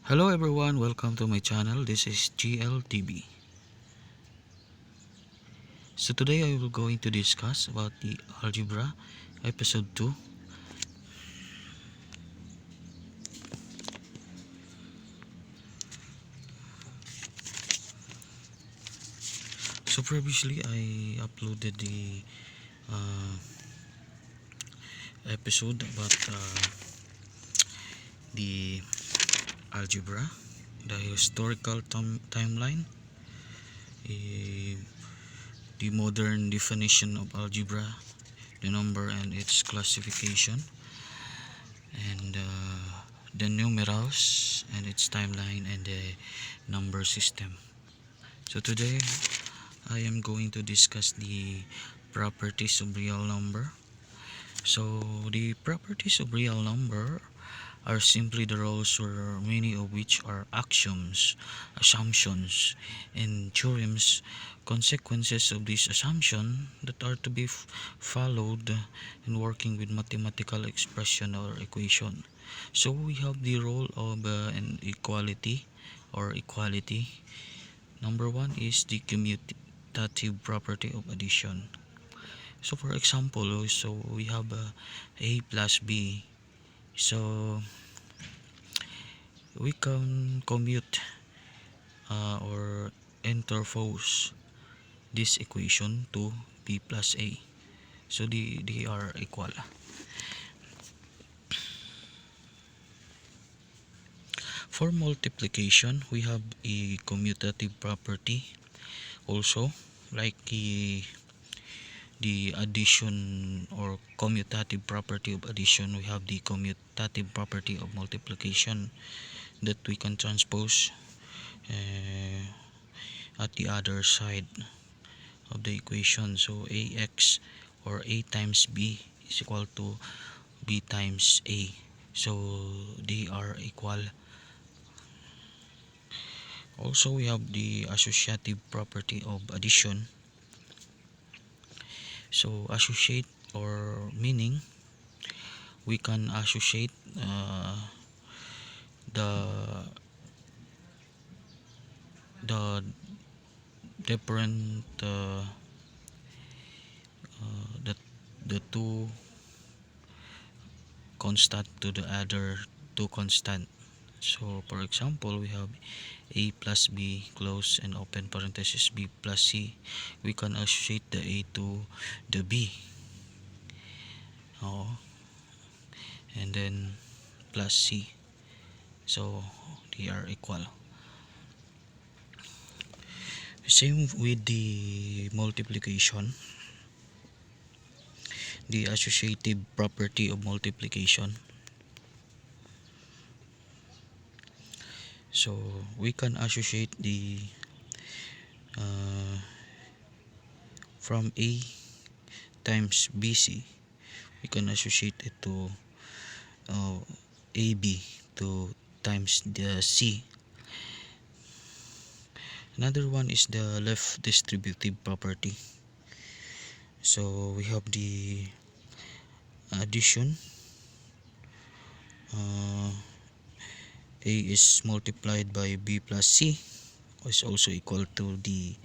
Hello everyone, welcome to my channel. This is GLTV. So today I will going to discuss about the algebra episode 2. So previously I uploaded the uh, episode about the algebra, the historical timeline, eh, the modern definition of algebra, the number and its classification, and the numerals and its timeline, and the number system. So today I am going to discuss the properties of real number. So the properties of real number are simply the rules, or many of which are axioms, assumptions, and theorems, consequences of this assumption that are to be followed in working with mathematical expression or equation. So we have the rule of an equality or equality. Number one is the commutative property of addition. So for example, so we have a plus b. So we can commute or interpose this equation to b plus a. So they are equal. For multiplication, we have a commutative property also, like the addition or commutative property of addition. We have the commutative property of multiplication that we can transpose at the other side of the equation. So ax or a times b is equal to b times a. So they are equal. Also, we have the associative property of addition. So associate or meaning, we can associate the the different the two constant to the other two constant. So for example, we have a plus b close and open parenthesis b plus c. We can associate the a to the b, and then plus c. So they are equal. Same with the multiplication, the associative property of multiplication. So we can associate the from a times bc, we can associate it to ab to times the c. Another one is the left distributive property. So we have the addition, a is multiplied by b plus c is also equal to the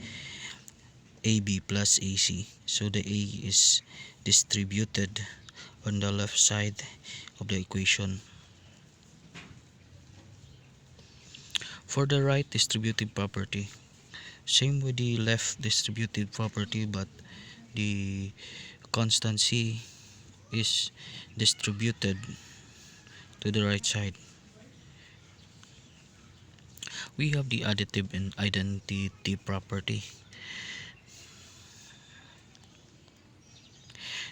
ab plus ac. So the a is distributed on the left side of the equation. For the right distributive property, same with the left distributive property, but the constant c is distributed to the right side. We have the additive and identity property.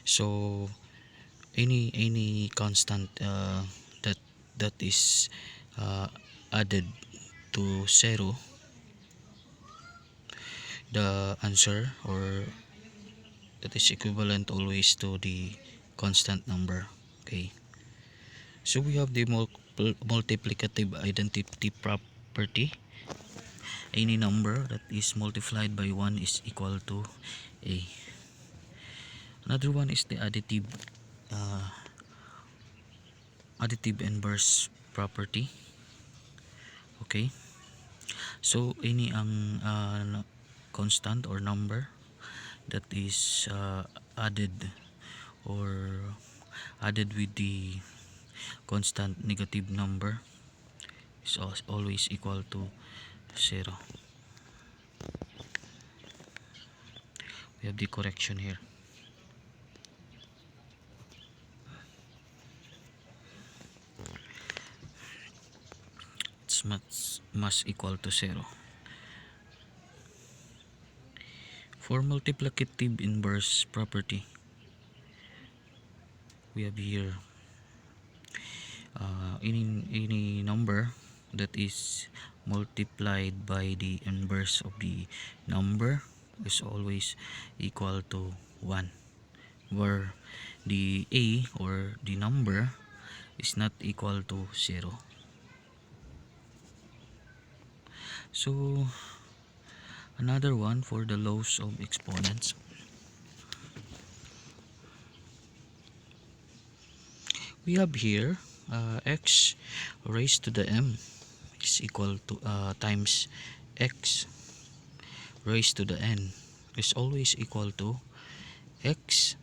So any constant that is added to zero, the answer or that is equivalent always to the constant number. Okay, so we have the multiplicative identity property. Any number that is multiplied by 1 is equal to a. Another one is the additive inverse property. Okay, so ini ang constant or number that is added or added with the constant negative number is always equal to 0. We have the correction here. It's must equal to 0. For multiplicative inverse property, we have here any number that is multiplied by the inverse of the number is always equal to 1, where the a or the number is not equal to 0. So another one for the laws of exponents. We have here x raised to the m is equal to times x raised to the n is always equal to x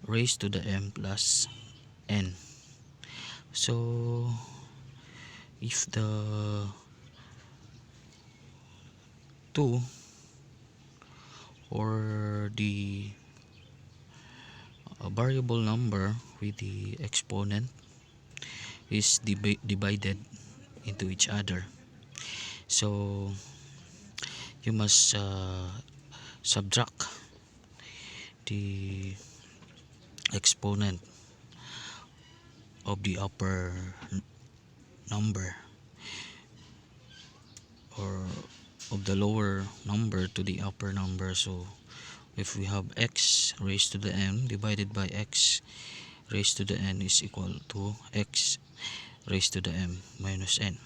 raised to the m plus n. So if the two or the variable number with the exponent is divided into each other, so you must subtract the exponent of the upper number or of the lower number to the upper number. So if we have x raised to the m divided by x raised to the n is equal to x raised to the m minus n.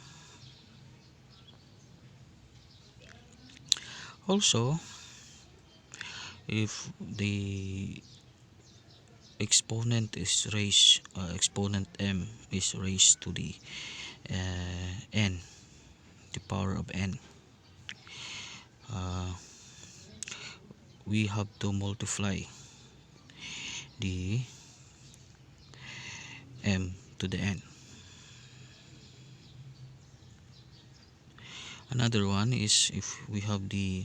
Also, if the exponent m is raised to the n, the power of n, we have to multiply the m to the n. Another one is if we have the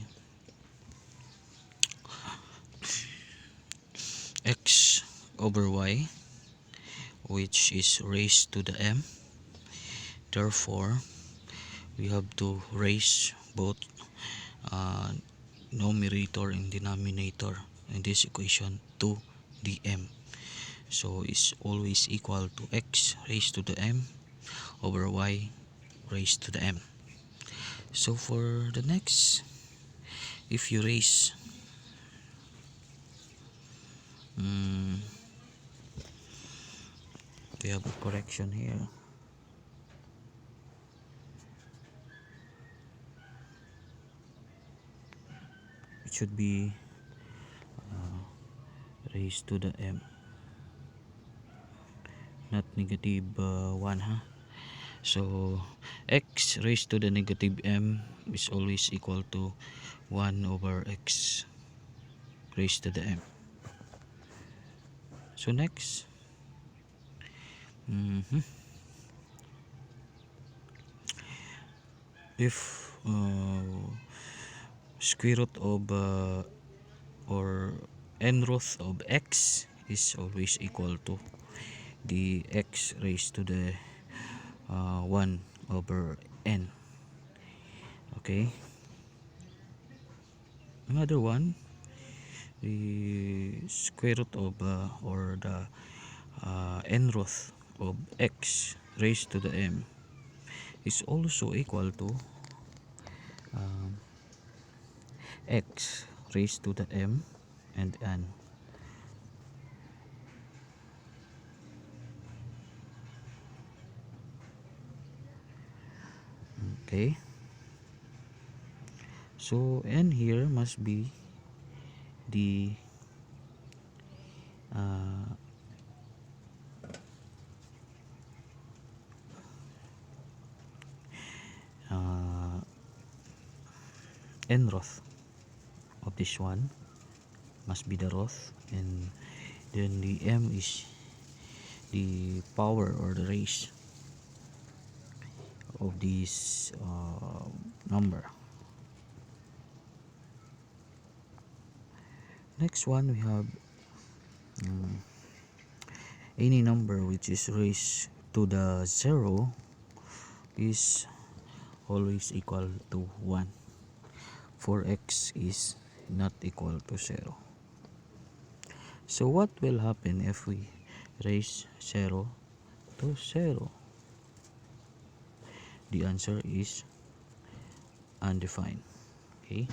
x over y, which is raised to the m, therefore we have to raise both numerator and denominator in this equation to the m. So it's always equal to x raised to the m over y raised to the m. So for the next, if you raise we have a correction here. It should be raised to the m, not negative 1, huh? So x raised to the negative m is always equal to 1 over x raised to the m. So next, if square root of or n root of x is always equal to the x raised to the 1 over n. Okay, another one, the square root of or the n root of x raised to the m is also equal to x raised to the m and n. Okay, so n here must be the uh, n roth of this one must be the roth, and then the m is the power or the raise of this number. Next one, we have any number which is raised to the 0 is always equal to 1 for x is not equal to 0. So what will happen if we raise 0 to 0? The answer is undefined. Okay.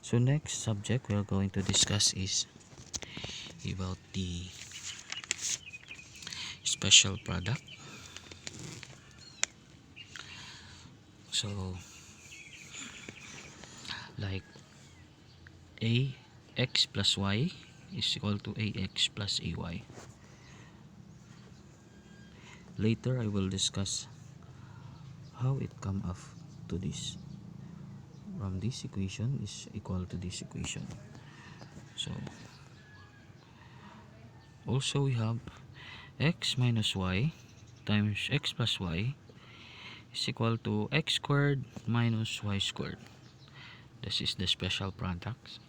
So next subject we are going to discuss is about the special product. So like ax plus y is equal to ax plus ay. Later I will discuss how it come up to this. From this equation is equal to this equation. So also we have x minus y times x plus y is equal to x squared minus y squared. This is the special product.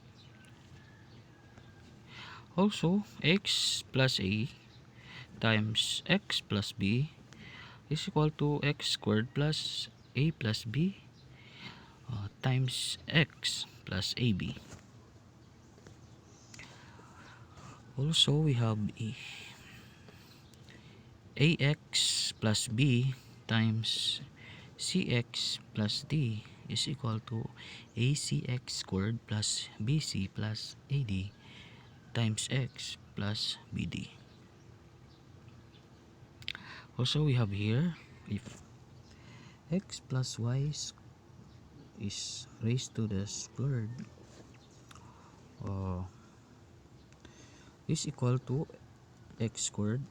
Also x plus a times x plus b is equal to x squared plus a plus b times x plus ab. Also we have ax plus b times cx plus d is equal to acx squared plus bc plus ad times x plus bd. Also we have here, if x plus y is raised to the squared is equal to x squared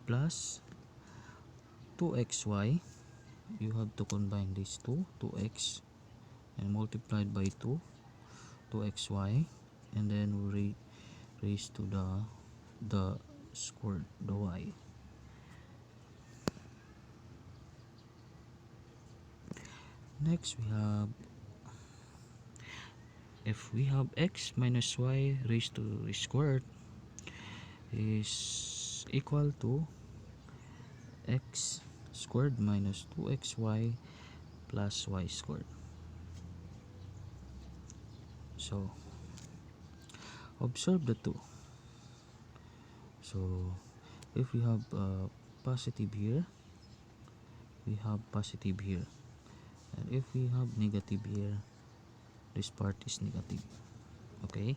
plus 2xy. You have to combine these two, 2x and multiplied by 2xy, and then we raise to the squared, the y. Next we have, if we have x minus y raised to the squared is equal to x squared minus 2xy plus y squared. So observe the two. So if we have positive here, we have positive here, and if we have negative here, this part is negative. Okay.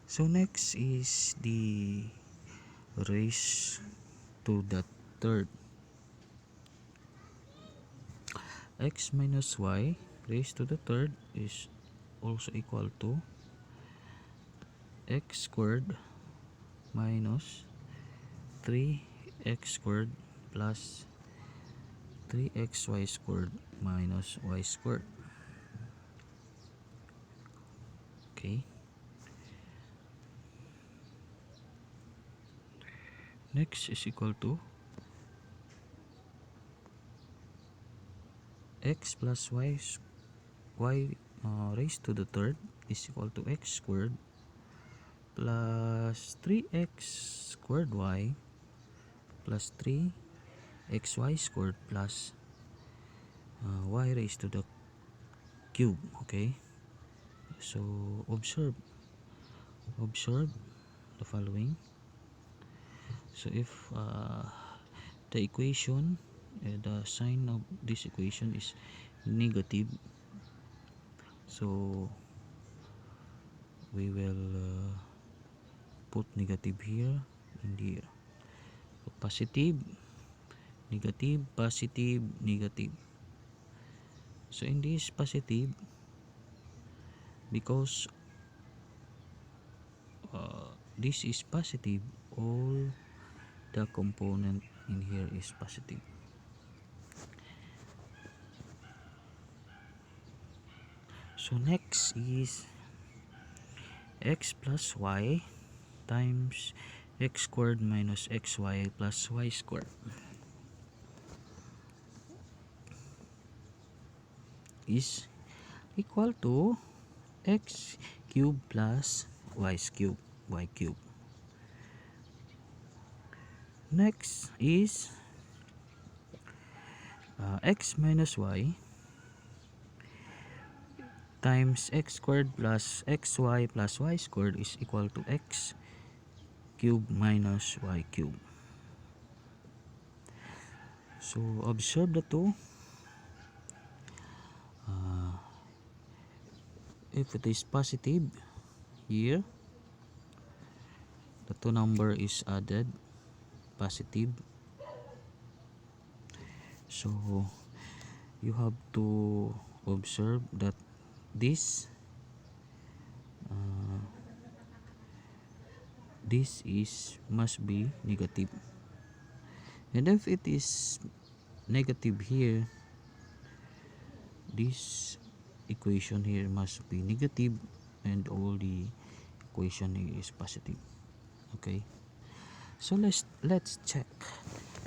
So next is the raise to the third. X minus y raised to the third is also equal to x squared minus 3x squared plus 3xy squared minus y squared. Okay. Next is equal to x plus y raised to the third is equal to x squared plus 3x squared y plus 3xy squared plus y raised to the cube. Okay. So observe the following. So if the equation, the sign of this equation is negative, so we will put negative here and here. So positive, negative, positive, negative. So in this positive, because this is positive, all the component in here is positive. So next is x plus y times x squared minus xy plus y squared is equal to x cube plus y cube. Next is x minus y times x squared plus xy plus y squared is equal to x cube minus y cube. So observe the two. If it is positive here, the two number is added positive. So you have to observe that this is must be negative, and if it is negative here, this equation here must be negative, and all the equation here is positive. Okay, so let's check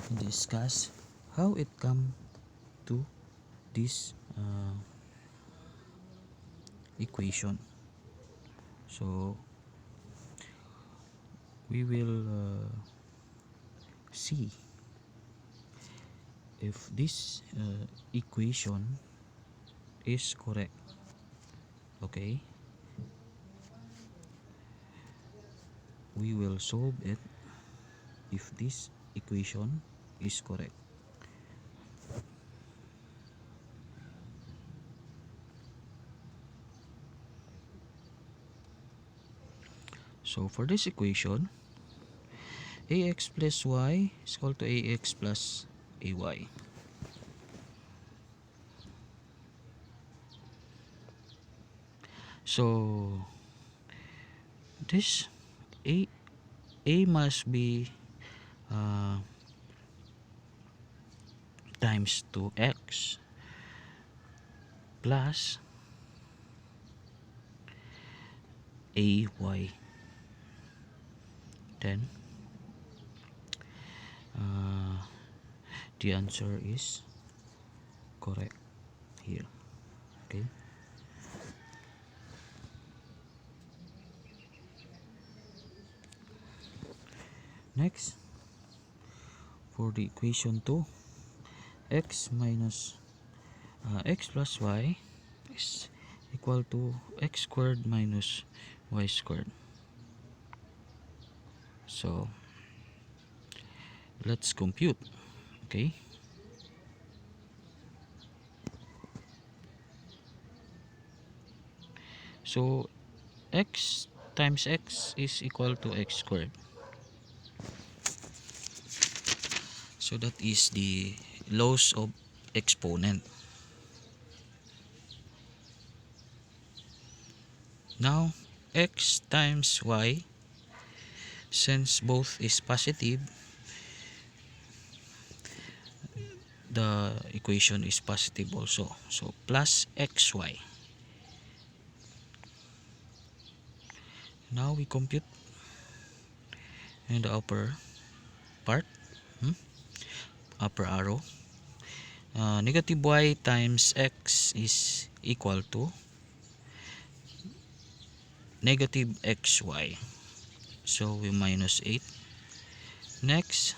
and discuss how it come to this equation. So we will see if this equation is correct. Okay, we will solve it if this equation is correct. So for this equation, ax plus y is equal to ax plus ay. So this a must be times 2x plus ay. Then the answer is correct here. Okay, next for the equation 2, x minus x plus y is equal to x squared minus y squared. So let's compute. Okay, so x times x is equal to x squared. So that is the laws of exponent. Now x times y, since both is positive, the equation is positive also. So plus xy. Now we compute in the upper part, upper arrow. Negative y times x is equal to negative xy. So we minus 8. Next,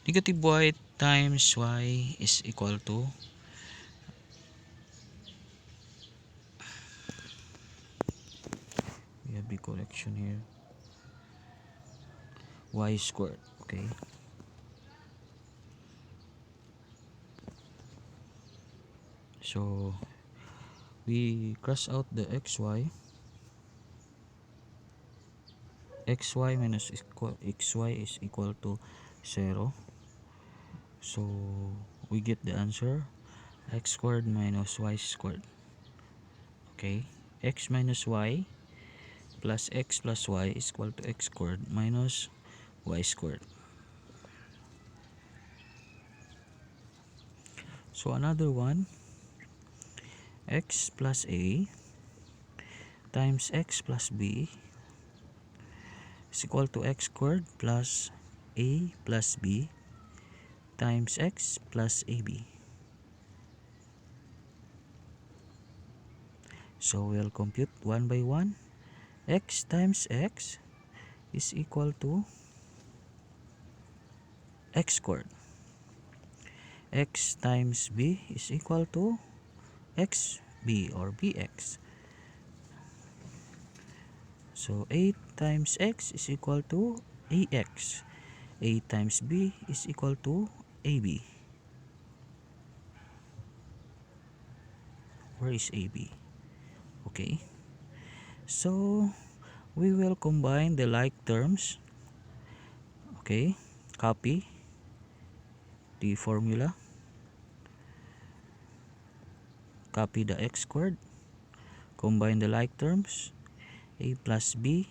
negative y times y is equal to we have the correction here, y squared. Okay, so we cross out the xy minus xy is equal to 0. So we get the answer x squared minus y squared. Okay, x minus y plus x plus y is equal to x squared minus y squared. So another one, x plus a times x plus b is equal to x squared plus a plus b times x plus ab. So we'll compute one by one. X times x is equal to x squared. X times b is equal to xb or bx. So a times x is equal to ax. A times b is equal to ab. Where is ab? Okay. So we will combine the like terms. Okay. Copy the formula. Copy the x squared. Combine the like terms. A plus b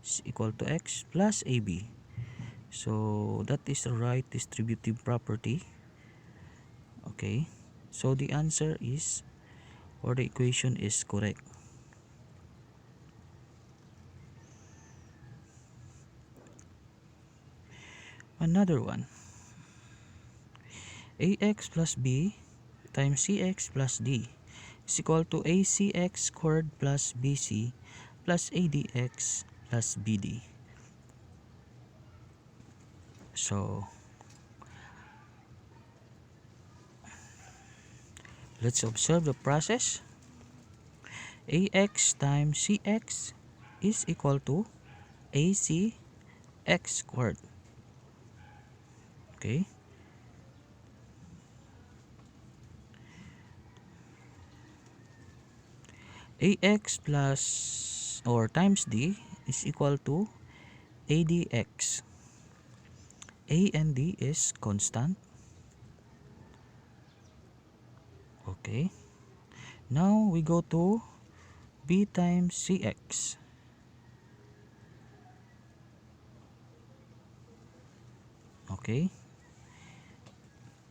is equal to x plus ab. So that is the right distributive property. Okay. So the answer is, or the equation is correct. Another one. Ax plus b times cx plus d is equal to acx squared plus bc plus adx plus bd. So let's observe the process. Ax times cx is equal to acx squared. Okay. Ax plus or times d is equal to adx. A and d is constant. Okay. Now we go to b times cx. Okay.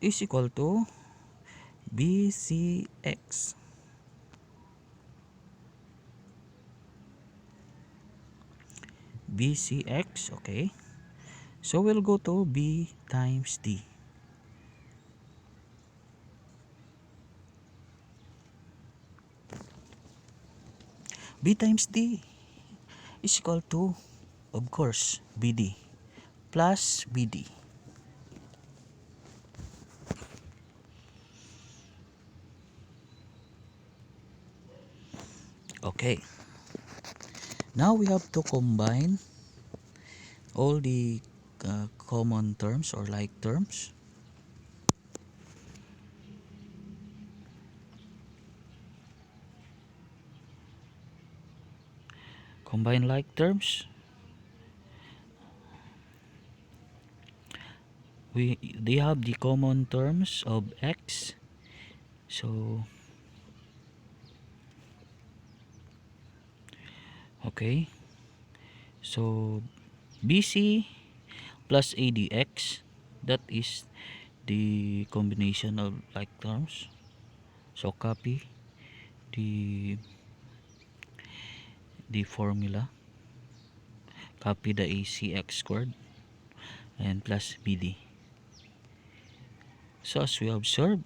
Is equal to bcx. bcx. Okay. So we'll go to b times d. B times d is equal to, of course, bd plus bd. Okay. Now we have to combine all the common terms or like terms. Combine like terms. They have the common terms of x. So okay. So bc plus adx, that is the combination of like terms. So copy the formula. Copy the acx squared and plus bd. So as we observe,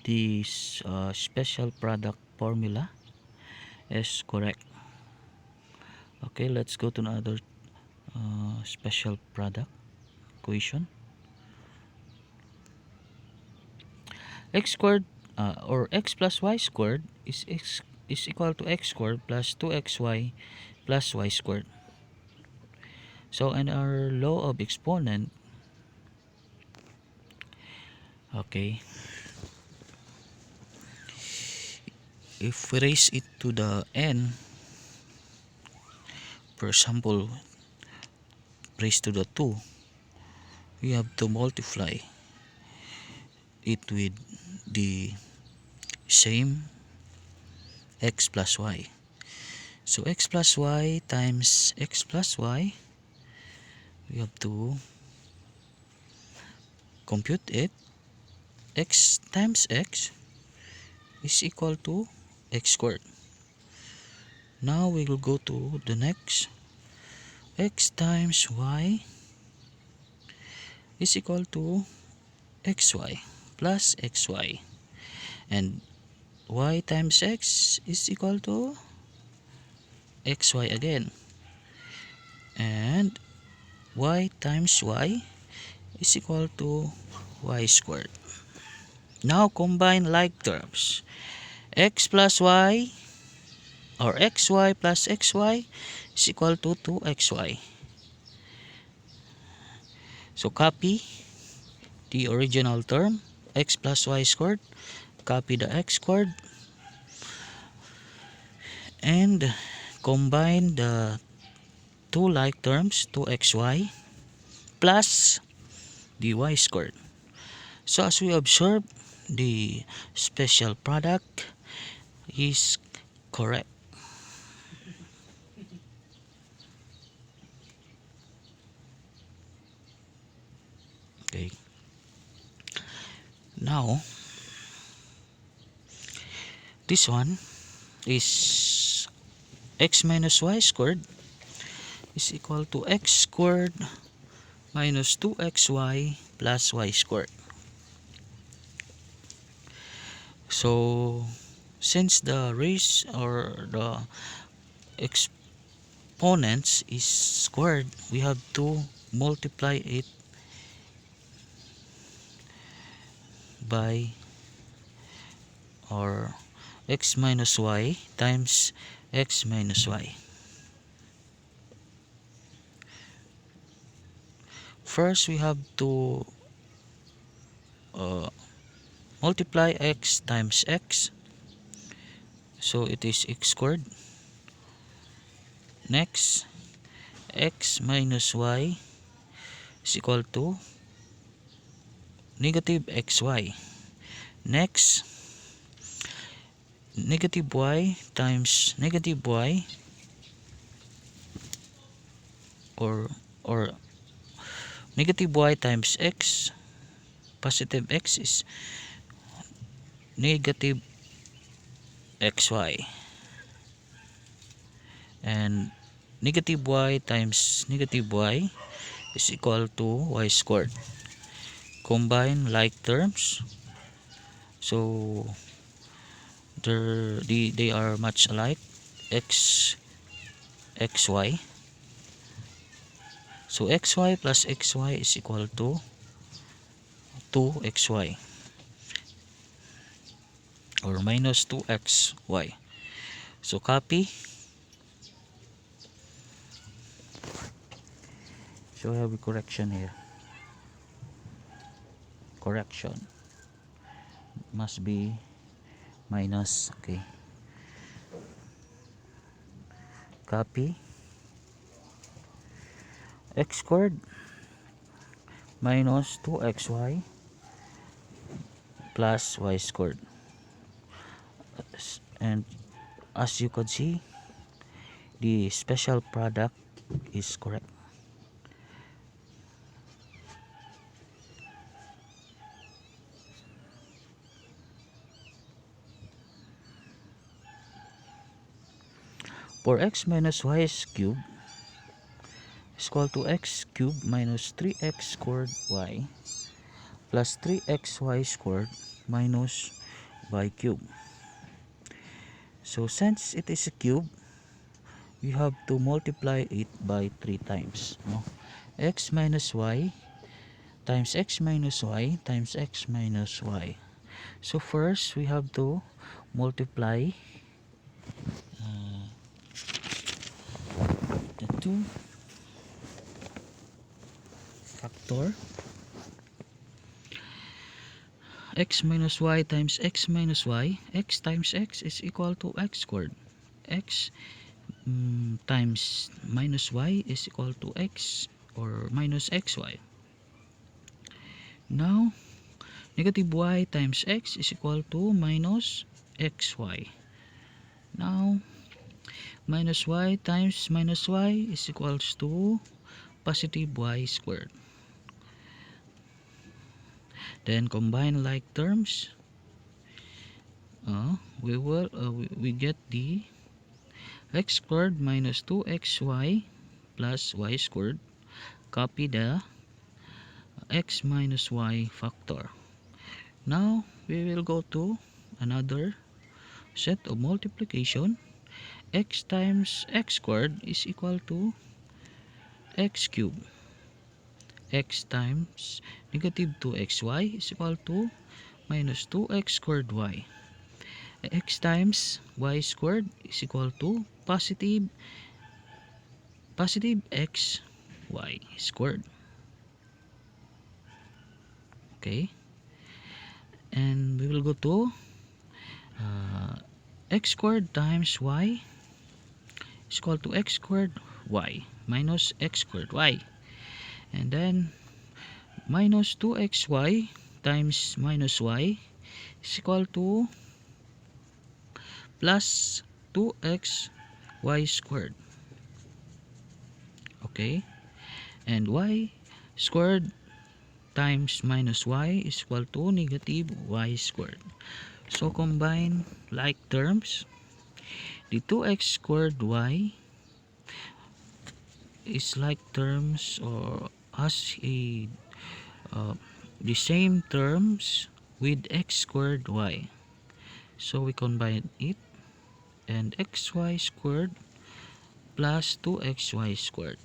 this special product formula is correct. Okay, let's go to another special product equation. X squared or x plus y squared is equal to x squared plus 2xy plus y squared. So in our law of exponent, okay, if we raise it to the n, for example, raised to the 2, we have to multiply it with the same x plus y. So x plus y times x plus y, we have to compute it. X times x is equal to x squared. Now we will go to the next. X times y is equal to xy plus xy, and y times x is equal to xy again, and y times y is equal to y squared. Now combine like terms. X plus y, or xy plus xy, is equal to 2xy. So copy the original term, x plus y squared, copy the x squared, and combine the two like terms, 2xy plus the y squared. So as we observe, the special product is correct. Okay. Now, this one is x minus y squared is equal to x squared minus 2xy plus y squared. So, since the raise or the exponents is squared, we have to multiply it by, or x minus y times x minus y. First, we have to uh, multiply x times x, so it is x squared. Next, x minus y is equal to negative xy. Next, negative y times negative y, or negative y times x, positive x is negative xy, and negative y times negative y is equal to y squared. Combine like terms, so they are much alike, x xy. So xy plus xy is equal to 2xy, or minus 2xy. So copy. So I have a correction here. Correction must be minus. Okay. Copy. X squared minus 2xy plus y squared. And as you could see, the special product is correct. For x minus y cubed is equal to x cubed minus 3x squared y plus 3xy squared minus y cubed. So since it is a cube, you have to multiply it by 3 times. No? X minus y times x minus y times x minus y. So first, we have to multiply the two factor. X minus y times x minus y. X times x is equal to x squared. X times minus y is equal to x, or minus xy. Now Negative y times x is equal to minus xy. Now, minus y times minus y is equals to positive y squared. Then combine like terms. We get the x squared minus 2xy plus y squared. Copy the x minus y factor. Now we will go to another set of multiplication. X times x squared is equal to x cubed. X times negative 2xy is equal to minus 2x squared y. X times y squared is equal to positive x y squared. Okay, and we will go to x squared times y is equal to x squared y minus x squared y, and then minus 2xy times minus y is equal to plus 2x y squared. Okay, and y squared times minus y is equal to negative y squared. So combine like terms. The 2x squared y is like terms or has a the same terms with x squared y. So we combine it, and xy squared plus 2xy squared.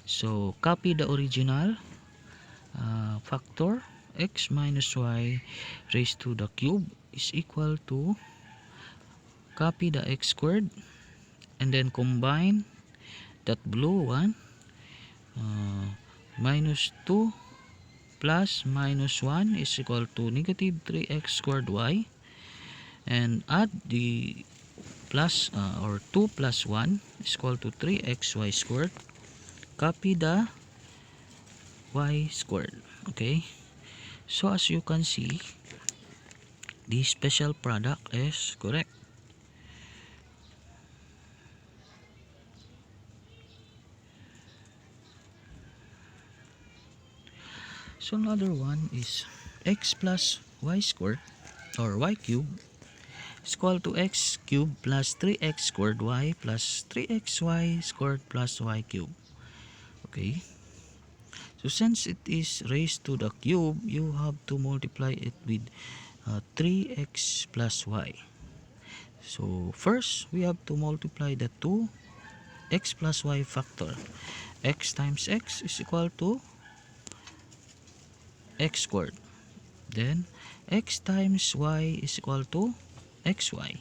So copy the original factor. X minus y raised to the cube is equal to, copy the x squared, and then combine that blue one, minus 2 plus minus 1 is equal to negative 3x squared y, and add the plus or 2 plus 1 is equal to 3xy squared. Copy the y squared. Okay, so as you can see, the special product is correct. So another one is x plus y squared or y cubed is equal to x cubed plus 3x squared y plus 3xy squared plus y cubed. Okay, so since it is raised to the cube, you have to multiply it with 3x plus y. So first we have to multiply the 2x plus y factor. X times x is equal to x squared. Then x times y is equal to xy,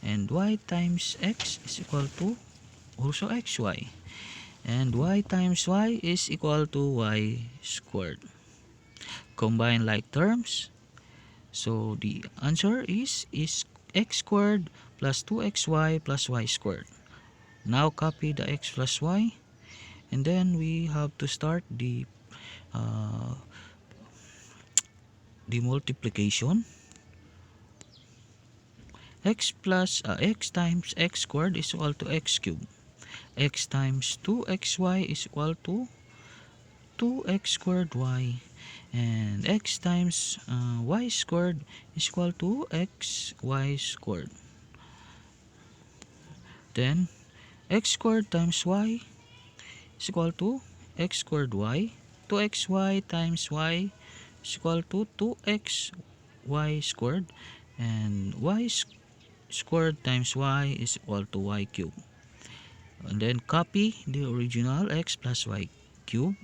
and y times x is equal to also xy, and y times y is equal to y squared. Combine like terms. So the answer is x squared plus 2xy plus y squared. Now copy the x plus y, and then we have to start the multiplication. X times x squared is equal to x cubed. X times 2xy is equal to 2x squared y, and x times y squared is equal to xy squared. Then x squared times y is equal to x squared y. 2xy times y is equal to 2xy squared, and y squared times y is equal to y cubed. And then copy the original x plus y cubed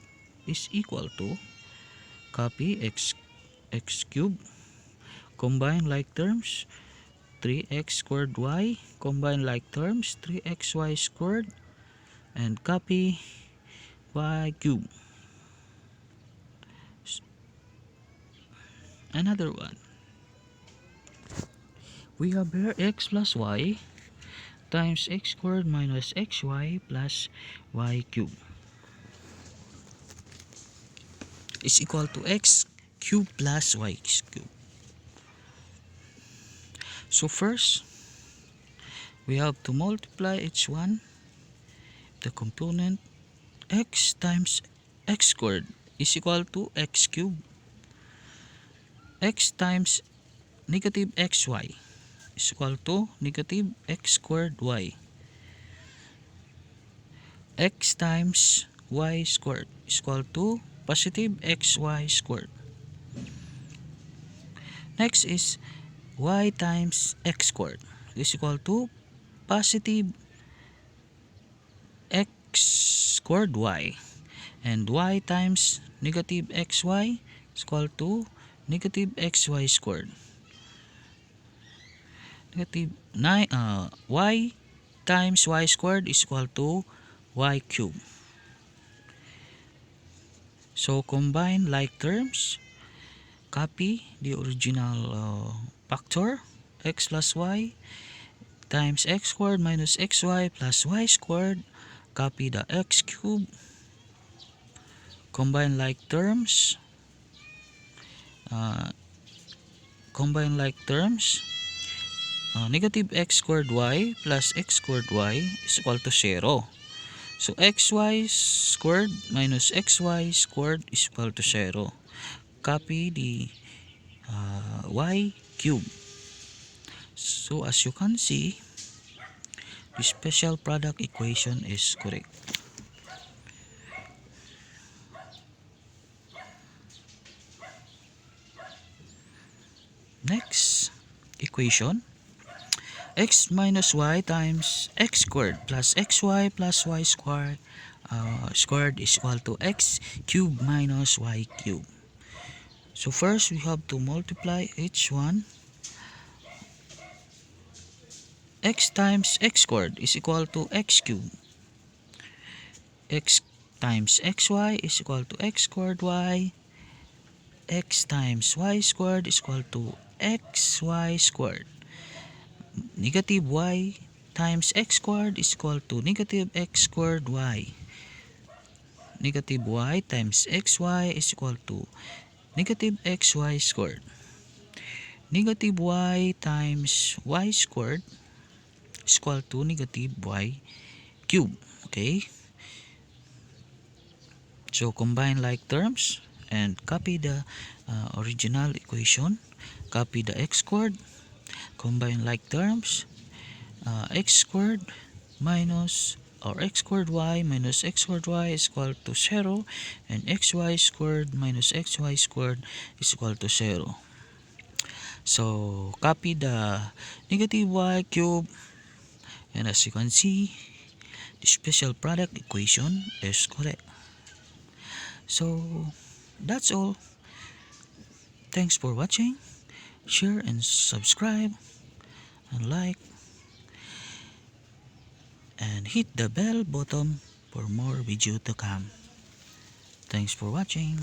is equal to, copy x cubed, combine like terms, 3x squared y, combine like terms, 3xy squared, and copy y cubed. Another one, we have here x plus y times x squared minus xy plus y cubed is equal to x cube plus y cube. So first, we have to multiply each one. The component x times x squared is equal to x cubed. X times negative xy is equal to negative x squared y. X times y squared is equal to positive xy squared. Next is y times x squared is equal to positive x squared y. And y times negative xy is equal to negative xy squared. Negative 9 y times y squared is equal to y cubed. So combine like terms, copy the original factor x plus y times x squared minus xy plus y squared. Copy the x cubed, combine like terms, uh, negative x squared y plus x squared y is equal to 0. So xy squared minus xy squared is equal to 0. Copy the y cube. So as you can see, the special product equation is correct. Next equation, x minus y times x squared plus xy plus y squared squared is equal to x cubed minus y cubed. So first we have to multiply each one. X times x squared is equal to x cubed. X times xy is equal to x squared y. X times y squared is equal to xy squared. Negative y times x squared is equal to negative x squared y. Negative y times xy is equal to negative xy squared. Negative y times y squared is equal to negative y cubed. Okay? So combine like terms and copy the original equation. Copy the x squared. Combine like terms. X squared minus or x squared y minus x squared y is equal to 0, and xy squared minus xy squared is equal to 0. So copy the negative y cube, and as you can see, the special product equation is correct. So that's all. Thanks for watching. Share and subscribe and like, and hit the bell button for more video to come. Thanks for watching.